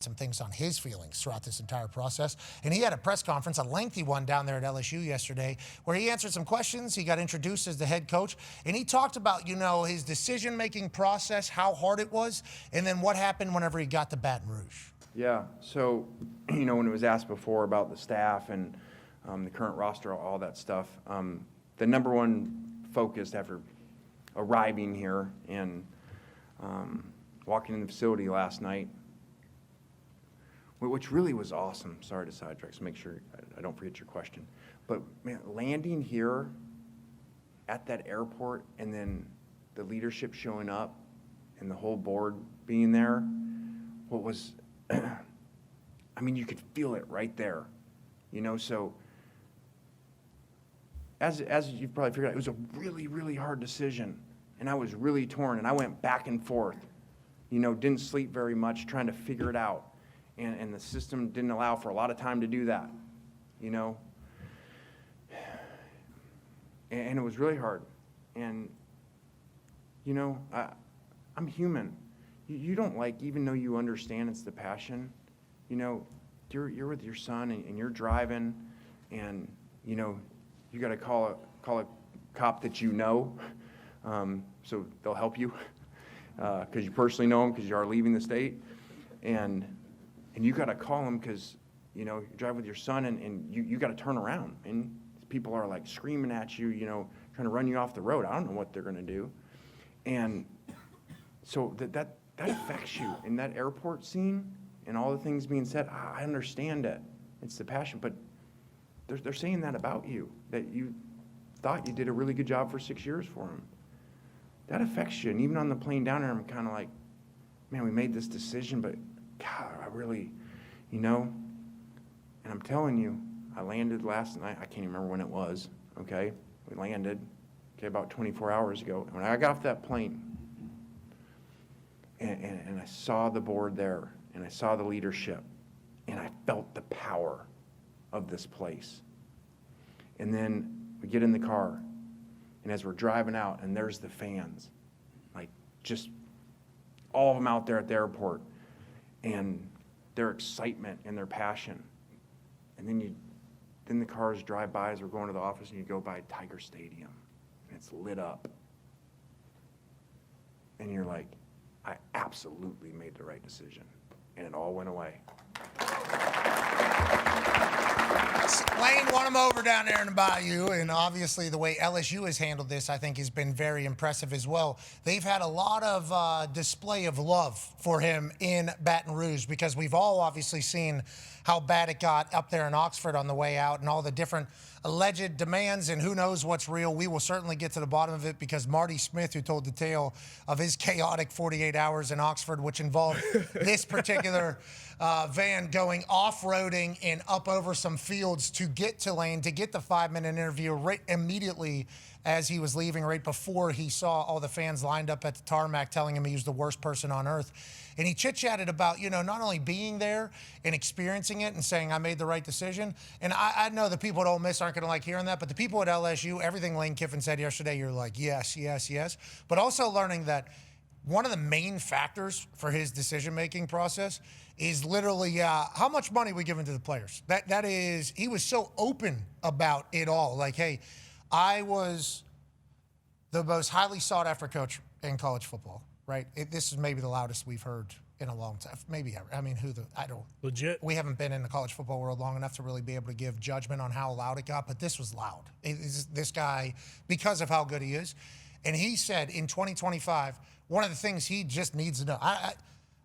some things on his feelings throughout this entire process. And he had a press conference, a lengthy one down there at LSU yesterday, where he answered some questions. He got introduced as the head coach, and he talked about, his decision-making process, how hard it was, and then what happened whenever he got to Baton Rouge. Yeah, so, when it was asked before about the staff and the current roster, all that stuff, the number one focus after arriving here and walking in the facility last night, which really was awesome. Sorry to sidetrack, so make sure I don't forget your question. But, man, landing here at that airport and then the leadership showing up and the whole board being there, what was, you could feel it right there, so as you've probably figured out, it was a really, really hard decision, and I was really torn, and I went back and forth, didn't sleep very much trying to figure it out. And the system didn't allow for a lot of time to do that, And it was really hard. And, I'm human. You don't even though you understand it's the passion, you're with your son and you're driving and, you got to call a cop that so they'll help you because you personally know them because you are leaving the state. And you got to call them because, you drive with your son and you got to turn around. And people are screaming at you, trying to run you off the road. I don't know what they're going to do. And so that affects you. In that airport scene and all the things being said, I understand it. It's the passion. But they're saying that about you, that you thought you did a really good job for 6 years for them. That affects you. And even on the plane down there, I'm kind of like, man, we made this decision, but God, I really, and I'm telling you, I landed last night. I can't even remember when it was, okay? We landed, about 24 hours ago. And when I got off that plane, and I saw the board there, and I saw the leadership, and I felt the power of this place. And then we get in the car, and as we're driving out, and there's the fans, just all of them out there at the airport, and their excitement and their passion. And then the cars drive by as we're going to the office, and you go by Tiger Stadium, and it's lit up. And you're like, I absolutely made the right decision. And it all went away. Lane won him over down there in the Bayou, and obviously the way LSU has handled this, I think, has been very impressive as well. They've had a lot of display of love for him in Baton Rouge because we've all obviously seen how bad it got up there in Oxford on the way out and all the different alleged demands, and who knows what's real. We will certainly get to the bottom of it because Marty Smith, who told the tale of his chaotic 48 hours in Oxford, which involved this particular van going off-roading and up over some fields to get to Lane, to get the 5-minute interview right immediately as he was leaving, right before he saw all the fans lined up at the tarmac telling him he was the worst person on earth. And he chit-chatted about, not only being there and experiencing it and saying, I made the right decision. And I know the people at Ole Miss aren't going to like hearing that, but the people at LSU, everything Lane Kiffin said yesterday, you're like, yes, yes, yes. But also learning that one of the main factors for his decision-making process is literally how much money we give to the players. That is, he was so open about it all. Like, hey, I was the most highly sought-after coach in college football, right? This is maybe the loudest we've heard in a long time, maybe ever. I don't. Legit. We haven't been in the college football world long enough to really be able to give judgment on how loud it got, but this was loud. This guy, because of how good he is. And he said in 2025, one of the things he just needs to know, I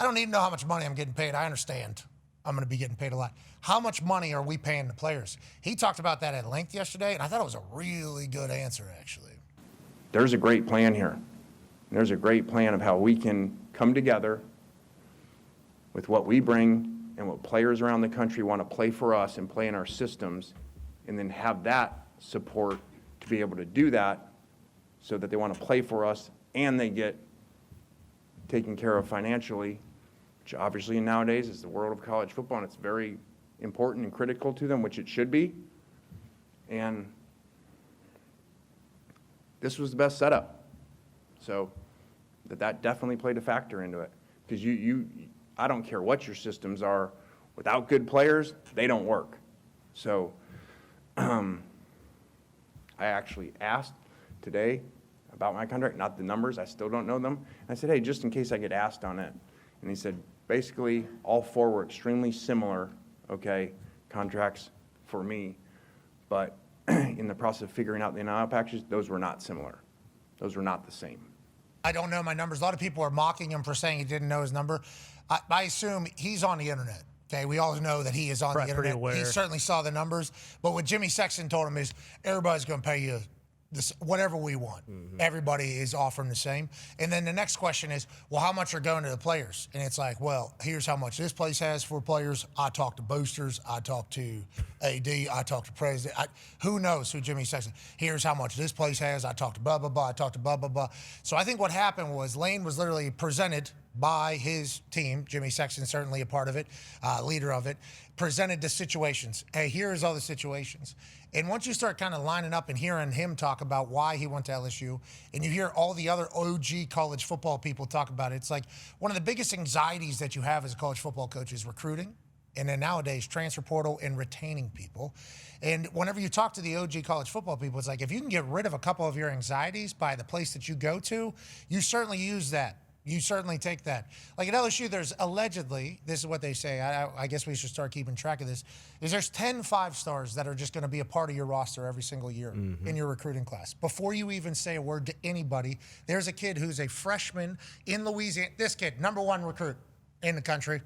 don't need to know how much money I'm getting paid. I understand I'm going to be getting paid a lot. How much money are we paying the players? He talked about that at length yesterday, and I thought it was a really good answer, actually. There's a great plan here. There's a great plan of how we can come together with what we bring and what players around the country want to play for us and play in our systems, and then have that support to be able to do that so that they want to play for us and they get taken care of financially, which obviously nowadays is the world of college football, and it's very important and critical to them, which it should be. And this was the best setup. So that definitely played a factor into it. Because I don't care what your systems are. Without good players, they don't work. So I actually asked today about my contract, not the numbers. I still don't know them. And I said, hey, just in case I get asked on it. And he said, basically, all four were extremely similar, okay, contracts for me. But in the process of figuring out the NIL packages, those were not similar. Those were not the same. I don't know my numbers. A lot of people are mocking him for saying he didn't know his number. I assume he's on the internet. Okay, we all know that he is on the internet. He certainly saw the numbers. But what Jimmy Sexton told him is, everybody's going to pay you this, whatever we want. Everybody is offering the same. And then the next question is, well, how much are going to the players? And it's like, well, here's how much this place has for players. I talked to boosters. I talked to AD. I talked to president. Who knows who Jimmy Sexton? Here's how much this place has. I talked to blah, blah, blah. I talked to blah, blah, blah. So I think what happened was Lane was literally presented by his team. Jimmy Sexton certainly a part of it, leader of it, presented the situations. Hey, here's all the situations. And once you start kind of lining up and hearing him talk about why he went to LSU, and you hear all the other OG college football people talk about it, it's like one of the biggest anxieties that you have as a college football coach is recruiting. And then nowadays, transfer portal and retaining people. And whenever you talk to the OG college football people, it's like if you can get rid of a couple of your anxieties by the place that you go to, you certainly use that. You certainly take that. Like at LSU, there's allegedly, this is what they say, I guess we should start keeping track of this, is there's 10 5-stars that are just going to be a part of your roster every single year in your recruiting class. Before you even say a word to anybody, there's a kid who's a freshman in Louisiana. This kid, #1 recruit in the country.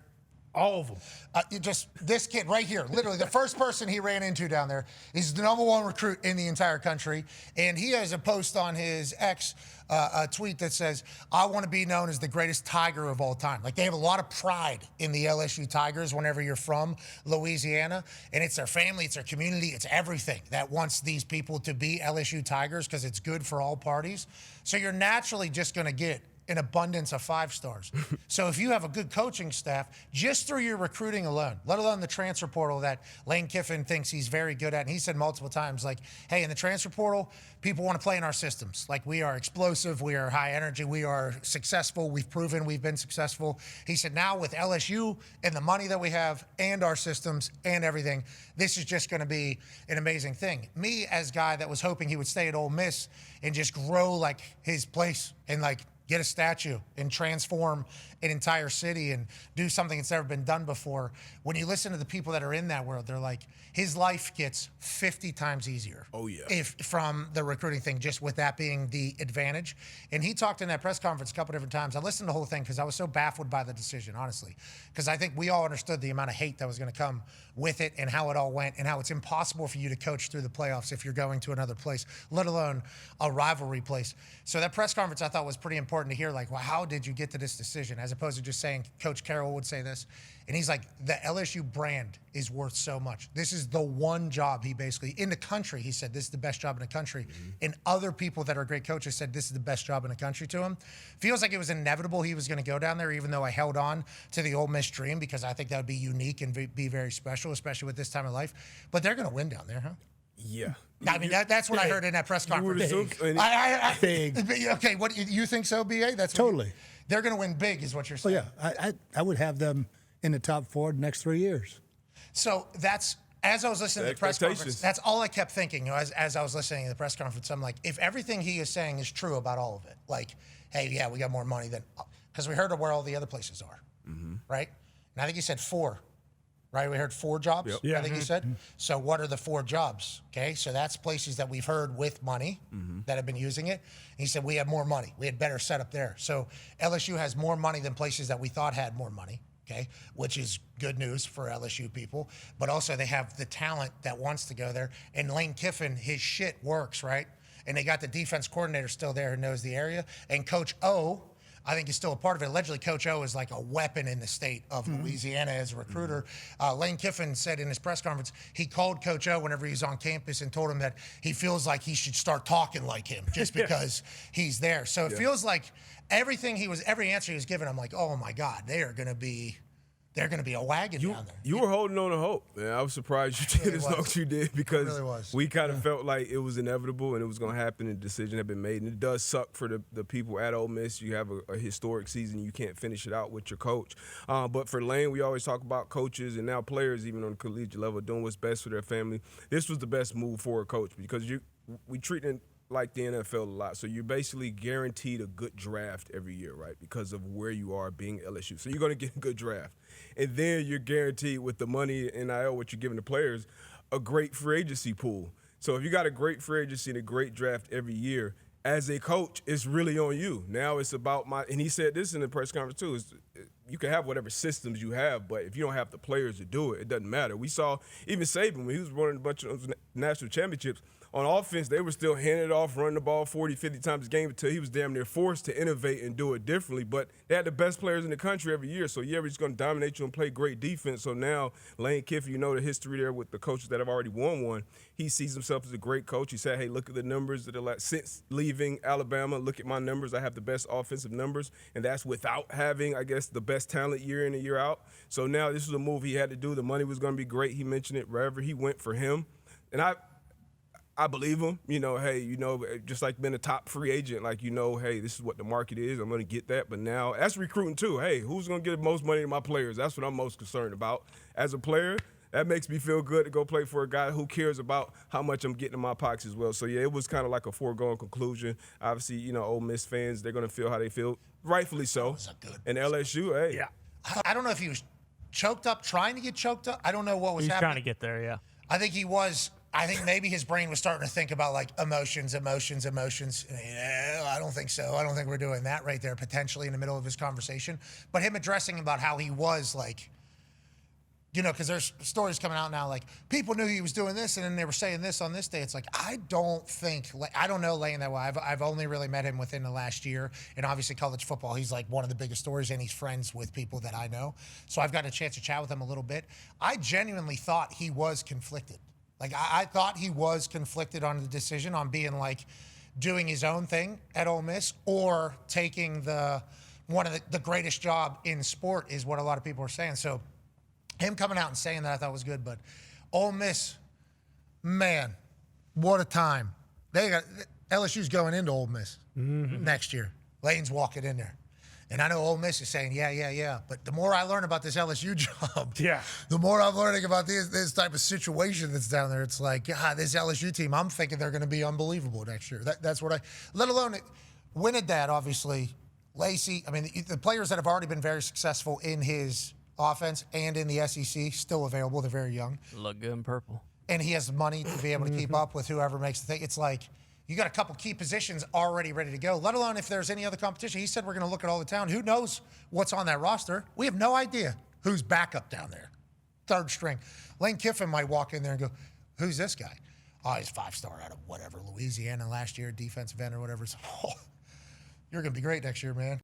All of them. Just this kid right here, literally the first person he ran into down there is the #1 recruit in the entire country. And he has a post on his X, a tweet that says, I want to be known as the greatest Tiger of all time. Like they have a lot of pride in the LSU Tigers whenever you're from Louisiana. And it's their family, it's their community, it's everything that wants these people to be LSU Tigers because it's good for all parties. So you're naturally just going to get an abundance of 5-stars. So if you have a good coaching staff, just through your recruiting alone, let alone the transfer portal that Lane Kiffin thinks he's very good at, and he said multiple times, like, hey, in the transfer portal, people want to play in our systems. Like, we are explosive, we are high energy, we are successful, we've proven we've been successful. He said now with LSU and the money that we have and our systems and everything, this is just going to be an amazing thing. Me, as a guy that was hoping he would stay at Ole Miss and just grow like his place and like get a statue and transform an entire city and do something that's never been done before. When you listen to the people that are in that world, they're like, his life gets 50 times easier. Oh, yeah. If from the recruiting thing, just with that being the advantage. And he talked in that press conference a couple different times. I listened to the whole thing because I was so baffled by the decision, honestly. Because I think we all understood the amount of hate that was going to come with it and how it all went and how it's impossible for you to coach through the playoffs if you're going to another place, let alone a rivalry place. So that press conference I thought was pretty important to hear, like, well, how did you get to this decision? As opposed to just saying, Coach Carroll would say this. And he's like, the LSU brand is worth so much. This is the one job he basically, in the country, he said, this is the best job in the country. And other people that are great coaches said, this is the best job in the country to him. Feels like it was inevitable he was going to go down there, even though I held on to the Ole Miss dream because I think that would be unique and be very special, especially with this time of life. But they're going to win down there, huh? Yeah. I mean, that's what I heard in that press conference. Big. Okay, what you think so, BA? That's Totally. They're going to win big, is what you're saying. Oh, yeah. I would have them in the top 4 the next 3 years. So that's, as I was listening to the press conference, that's all I kept thinking, as I was listening to the press conference. I'm like, if everything he is saying is true about all of it, like, hey, yeah, we got more money than, because we heard of where all the other places are, right? And I think he said 4. Right, we heard 4 jobs, Yep. Yeah. I think he said. So what are the 4 jobs? Okay, so that's places that we've heard with money that have been using it. And he said we have more money. We had better setup there. So LSU has more money than places that we thought had more money, okay, which is good news for LSU people. But also they have the talent that wants to go there. And Lane Kiffin, his shit works, right? And they got the defense coordinator still there who knows the area. And Coach O, I think is still a part of it. Allegedly, Coach O is like a weapon in the state of Louisiana as a recruiter. Lane Kiffin said in his press conference, he called Coach O whenever he was on campus and told him that he feels like he should start talking like him just because he's there. So it feels like every answer he was giving, I'm like, oh my God, they are going to be they're going to be a wagon down there. You were holding on to hope, man. I was surprised you did as long as you did because really was. we kind of felt like it was inevitable and it was going to happen and the decision had been made. And it does suck for the people at Ole Miss. You have a historic season. You can't finish it out with your coach. But for Lane, we always talk about coaches and now players, even on the collegiate level, doing what's best for their family. This was the best move for a coach because we treat it like the NFL a lot. So you're basically guaranteed a good draft every year, right, because of where you are being LSU. So you're going to get a good draft. And then you're guaranteed with the money and NIL, what you're giving the players, a great free agency pool. So if you got a great free agency and a great draft every year, as a coach, it's really on you. Now it's about and he said this in the press conference too, you can have whatever systems you have, but if you don't have the players to do it, it doesn't matter. We saw even Saban, when he was running a bunch of national championships, on offense, they were still handing it off, running the ball 40, 50 times a game until he was damn near forced to innovate and do it differently. But they had the best players in the country every year. So, yeah, we're just going to dominate you and play great defense. So now Lane Kiffin, you know the history there with the coaches that have already won one. He sees himself as a great coach. He said, hey, look at the numbers that are since leaving Alabama. Look at my numbers. I have the best offensive numbers. And that's without having, I guess, the best talent year in and year out. So now this was a move he had to do. The money was going to be great. He mentioned it wherever he went for him. And I believe him. Hey, just like being a top free agent, like, hey, this is what the market is. I'm going to get that. But now that's recruiting too. Hey, who's going to get the most money to my players? That's what I'm most concerned about. As a player, that makes me feel good to go play for a guy who cares about how much I'm getting in my pockets as well. So, yeah, it was kind of like a foregone conclusion. Obviously, Ole Miss fans, they're going to feel how they feel, rightfully so. And LSU, hey. Yeah. I don't know if he was choked up, trying to get choked up. I don't know what was happening. He's trying to get there, yeah. I think he was. I think maybe his brain was starting to think about like emotions. I don't think so. I don't think we're doing that right there, potentially in the middle of his conversation. But him addressing about how he was like, because there's stories coming out now like people knew he was doing this and then they were saying this on this day. It's like, I don't know Lane that well. I've only really met him within the last year. And obviously college football, he's like one of the biggest stories and he's friends with people that I know. So I've got a chance to chat with him a little bit. I genuinely thought he was conflicted. Like, I thought he was conflicted on the decision on being, like, doing his own thing at Ole Miss or taking one of the greatest job in sport is what a lot of people are saying. So him coming out and saying that I thought was good. But Ole Miss, man, what a time. LSU's going into Ole Miss next year. Lane's walking in there. And I know Ole Miss is saying, yeah. But the more I learn about this LSU job, the more I'm learning about this type of situation that's down there. It's like, God, this LSU team, I'm thinking they're going to be unbelievable next year. That's what let alone Winnedad, obviously, Lacey. I mean, the players that have already been very successful in his offense and in the SEC, still available. They're very young. Look good in purple. And he has money to be able to keep up with whoever makes the thing. It's like, you got a couple key positions already ready to go, let alone if there's any other competition. He said we're going to look at all the talent. Who knows what's on that roster? We have no idea who's backup down there. Third string. Lane Kiffin might walk in there and go, who's this guy? Oh, he's 5-star out of whatever, Louisiana last year, defensive end or whatever. So, you're going to be great next year, man.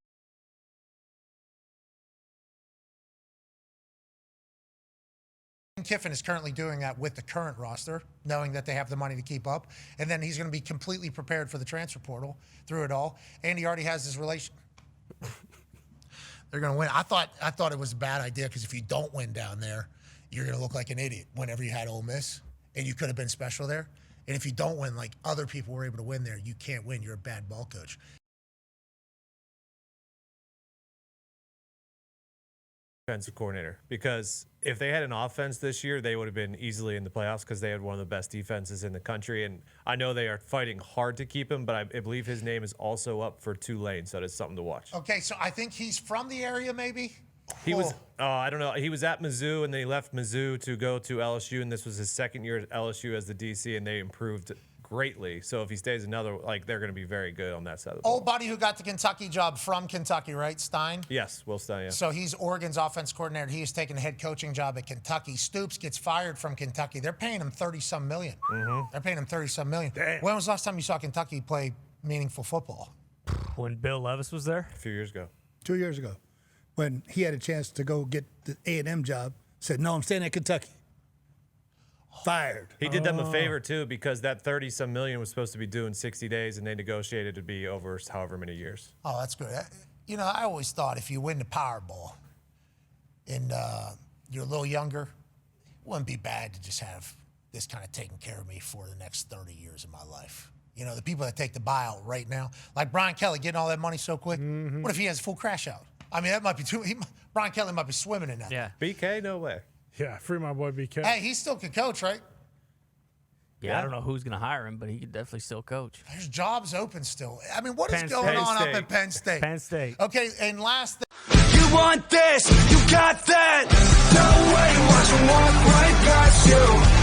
Kiffin is currently doing that with the current roster, knowing that they have the money to keep up. And then he's going to be completely prepared for the transfer portal through it all. And he already has his relation. They're going to win. I thought it was a bad idea because if you don't win down there, you're going to look like an idiot whenever you had Ole Miss. And you could have been special there. And if you don't win, like other people were able to win there, you can't win. You're a bad ball coach. Defensive coordinator, because if they had an offense this year, they would have been easily in the playoffs because they had one of the best defenses in the country. And I know they are fighting hard to keep him, but I believe his name is also up for Tulane, so that's something to watch. Okay, so I think he's from the area, maybe. He was, I don't know, he was at Mizzou, and then he left Mizzou to go to LSU, and this was his second year at LSU as the DC, and they improved greatly. So if he stays another, they're going to be very good on that side of the ball. Old buddy who got the Kentucky job from Kentucky, right? Stein? Yes, Will Stein, yeah. So he's Oregon's offense coordinator. He is taking a head coaching job at Kentucky. Stoops gets fired from Kentucky. They're paying him $30-some million. They're paying him $30-some million. Damn. When was the last time you saw Kentucky play meaningful football? When Bill Levis was there? A few years ago. 2 years ago, when he had a chance to go get the A&M job, said, no, I'm staying at Kentucky. Fired. He did them a favor, too, because that $30-some million was supposed to be due in 60 days, and they negotiated to be over however many years. Oh, that's good. I always thought if you win the Powerball, and you're a little younger, it wouldn't be bad to just have this kind of taking care of me for the next 30 years of my life. You know, the people that take the buyout right now, like Brian Kelly getting all that money so quick. What if he has a full crash out? I mean, that might be too. Brian Kelly might be swimming in that. Yeah. BK, no way. Yeah, free my boy BK. Hey, he still can coach, right? Yeah, I don't know who's going to hire him, but he could definitely still coach. There's jobs open still. I mean, what is Penn going State. on up State. at Penn State? Penn State. Okay, and last thing. You want this, you got that. No way, watch them walk right past you.